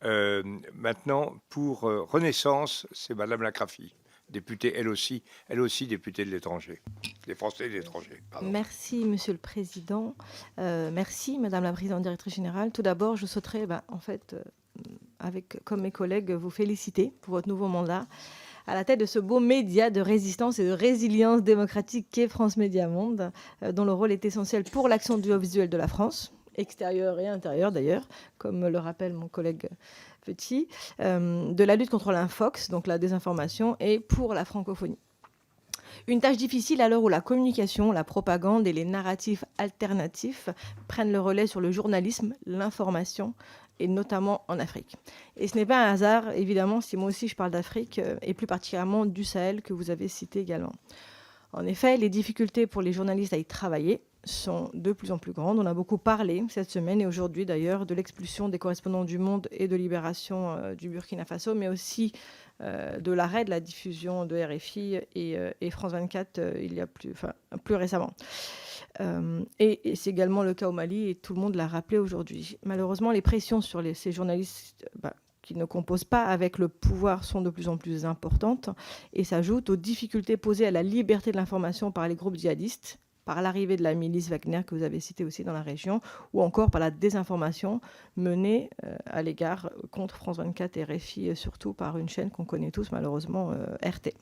Maintenant, pour Renaissance, c'est Madame Lacrafi, députée, elle aussi députée de l'étranger, des Français de l'étranger, pardon. Merci Monsieur le Président. Merci Madame la Présidente Directrice Générale. Tout d'abord, je souhaiterais, avec, comme mes collègues, vous féliciter pour votre nouveau mandat à la tête de ce beau média de résistance et de résilience démocratique qu'est France Média Monde, dont le rôle est essentiel pour l'action audiovisuelle de la France, extérieure et intérieure d'ailleurs, comme le rappelle mon collègue Petit, de la lutte contre l'infox, donc la désinformation, et pour la francophonie. Une tâche difficile à l'heure où la communication, la propagande et les narratifs alternatifs prennent le relais sur le journalisme, l'information, et notamment en Afrique. Et ce n'est pas un hasard, évidemment, si moi aussi je parle d'Afrique, et plus particulièrement du Sahel que vous avez cité également. En effet, les difficultés pour les journalistes à y travailler sont de plus en plus grandes. On a beaucoup parlé cette semaine et aujourd'hui d'ailleurs de l'expulsion des correspondants du Monde et de Libération du Burkina Faso, mais aussi de l'arrêt de la diffusion de RFI et France 24 plus récemment. Et c'est également le cas au Mali et tout le monde l'a rappelé aujourd'hui. Malheureusement, les pressions sur ces journalistes qui ne composent pas avec le pouvoir sont de plus en plus importantes et s'ajoutent aux difficultés posées à la liberté de l'information par les groupes djihadistes, par l'arrivée de la milice Wagner que vous avez citée aussi dans la région, ou encore par la désinformation menée à l'égard contre France 24 et RFI, surtout par une chaîne qu'on connaît tous malheureusement, RT.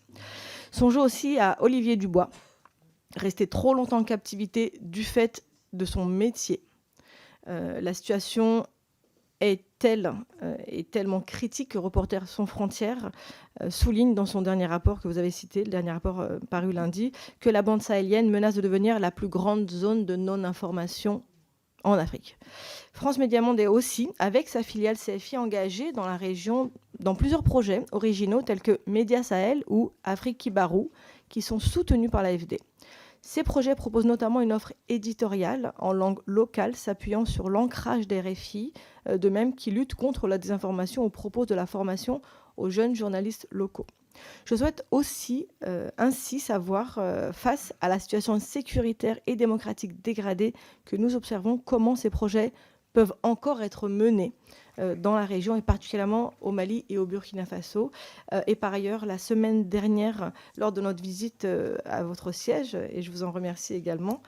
Songeons aussi à Olivier Dubois, resté trop longtemps en captivité du fait de son métier. La situation est tellement critique que Reporters sans frontières souligne dans son dernier rapport que vous avez cité, le dernier rapport paru lundi, que la bande sahélienne menace de devenir la plus grande zone de non-information en Afrique. France Média Monde est aussi, avec sa filiale CFI, engagée dans la région dans plusieurs projets originaux tels que Média Sahel ou Afrique Kibarou, qui sont soutenus par l'AFD. Ces projets proposent notamment une offre éditoriale en langue locale s'appuyant sur l'ancrage des RFI, de même qui lutte contre la désinformation ou propose de la formation aux jeunes journalistes locaux. Je souhaite aussi ainsi savoir, face à la situation sécuritaire et démocratique dégradée que nous observons, comment ces projets peuvent encore être menés dans la région et particulièrement au Mali et au Burkina Faso. Et par ailleurs, la semaine dernière, lors de notre visite à votre siège, et je vous en remercie également,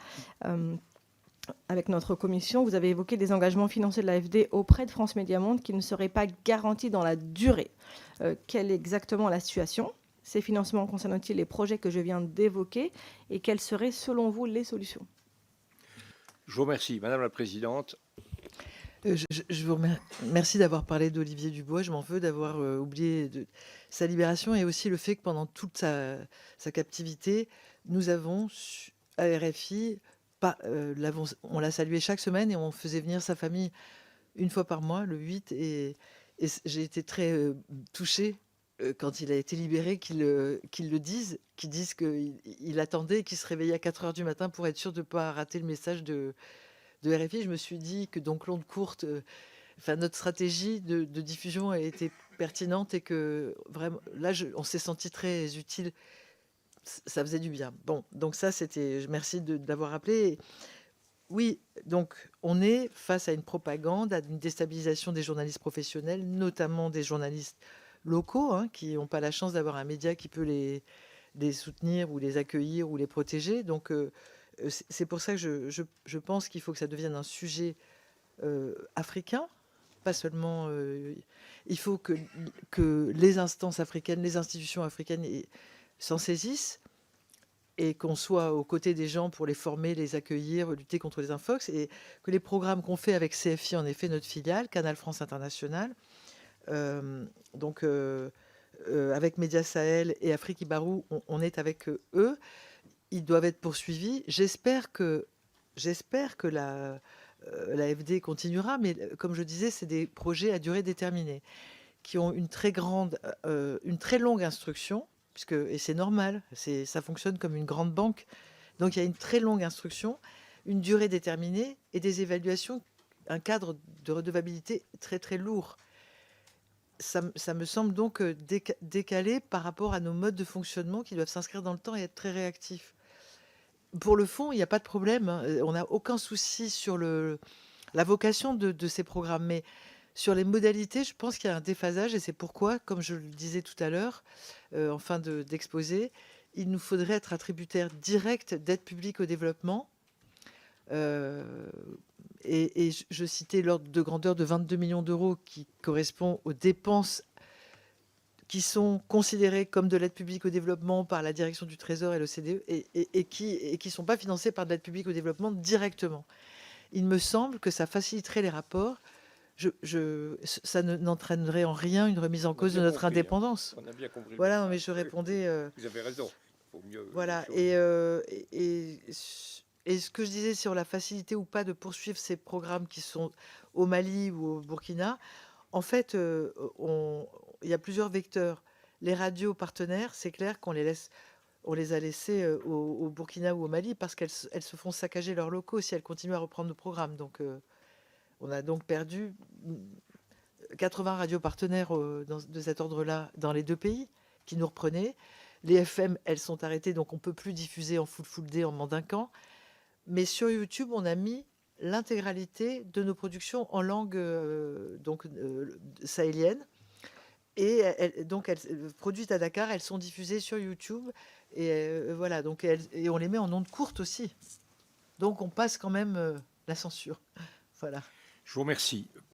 avec notre commission, vous avez évoqué des engagements financiers de l'AFD auprès de France Média Monde qui ne seraient pas garantis dans la durée. Quelle est exactement la situation ? Ces financements concernent-ils les projets que je viens d'évoquer et quelles seraient, selon vous, les solutions ? Je vous remercie, Madame la Présidente. Je vous remercie d'avoir parlé d'Olivier Dubois. Je m'en veux d'avoir oublié sa libération et aussi le fait que pendant toute sa captivité, nous avons, à RFI, on l'a salué chaque semaine et on faisait venir sa famille une fois par mois, le 8. Et j'ai été très touchée quand il a été libéré qu'ils le disent, qu'ils disent qu'il attendait et qu'il se réveillait à 4 heures du matin pour être sûr de ne pas rater le message de RFI. Je me suis dit que donc l'onde courte, notre stratégie de diffusion a été pertinente et que vraiment, là, on s'est senti très utile. Ça faisait du bien. Bon, donc ça, c'était. Merci de l'avoir rappelé. Oui, donc on est face à une propagande, à une déstabilisation des journalistes professionnels, notamment des journalistes locaux, qui n'ont pas la chance d'avoir un média qui peut les soutenir ou les accueillir ou les protéger. Donc c'est pour ça que je pense qu'il faut que ça devienne un sujet africain, pas seulement. Il faut que les instances africaines, les institutions africaines s'en saisissent et qu'on soit aux côtés des gens pour les former, les accueillir, lutter contre les infox, et que les programmes qu'on fait avec CFI, en effet, notre filiale, Canal France International, avec Média Sahel et Afrique Ibarou, on est avec eux. Ils doivent être poursuivis. J'espère que l'AFD continuera, mais comme je disais, c'est des projets à durée déterminée qui ont une très longue instruction, et c'est normal, ça fonctionne comme une grande banque. Donc il y a une très longue instruction, une durée déterminée et des évaluations, un cadre de redevabilité très très lourd. Ça me semble donc décalé par rapport à nos modes de fonctionnement qui doivent s'inscrire dans le temps et être très réactifs. Pour le fond, il n'y a pas de problème. On n'a aucun souci sur la vocation de ces programmes. Mais Sur les modalités, je pense qu'il y a un déphasage et c'est pourquoi, comme je le disais tout à l'heure, en fin d'exposé, il nous faudrait être attributaire direct d'aide publique au développement. Et je citais l'ordre de grandeur de 22 millions d'euros qui correspond aux dépenses qui sont considérées comme de l'aide publique au développement par la direction du Trésor et l'OCDE et qui ne sont pas financées par de l'aide publique au développement directement. Il me semble que ça faciliterait les rapports. Ça n'entraînerait en rien une remise en cause de notre indépendance. On a bien compris. Voilà, non, mais je répondais. Vous avez raison. Faut mieux Voilà. les choses. Et ce que je disais sur la facilité ou pas de poursuivre ces programmes qui sont au Mali ou au Burkina, en fait, il y a plusieurs vecteurs. Les radios partenaires, c'est clair qu'on les a laissés au Burkina ou au Mali parce qu'elles se font saccager leurs locaux si elles continuent à reprendre nos programmes. Donc, on a donc perdu 80 radios partenaires de cet ordre-là dans les deux pays qui nous reprenaient. Les FM, elles sont arrêtées, donc on ne peut plus diffuser en full D en mandinquant. Mais sur YouTube, on a mis l'intégralité de nos productions en langue sahélienne. Et donc, produites à Dakar, elles sont diffusées sur YouTube. Et voilà, donc, et on les met en ondes courtes aussi. Donc, on passe quand même la censure. Voilà. Je vous remercie.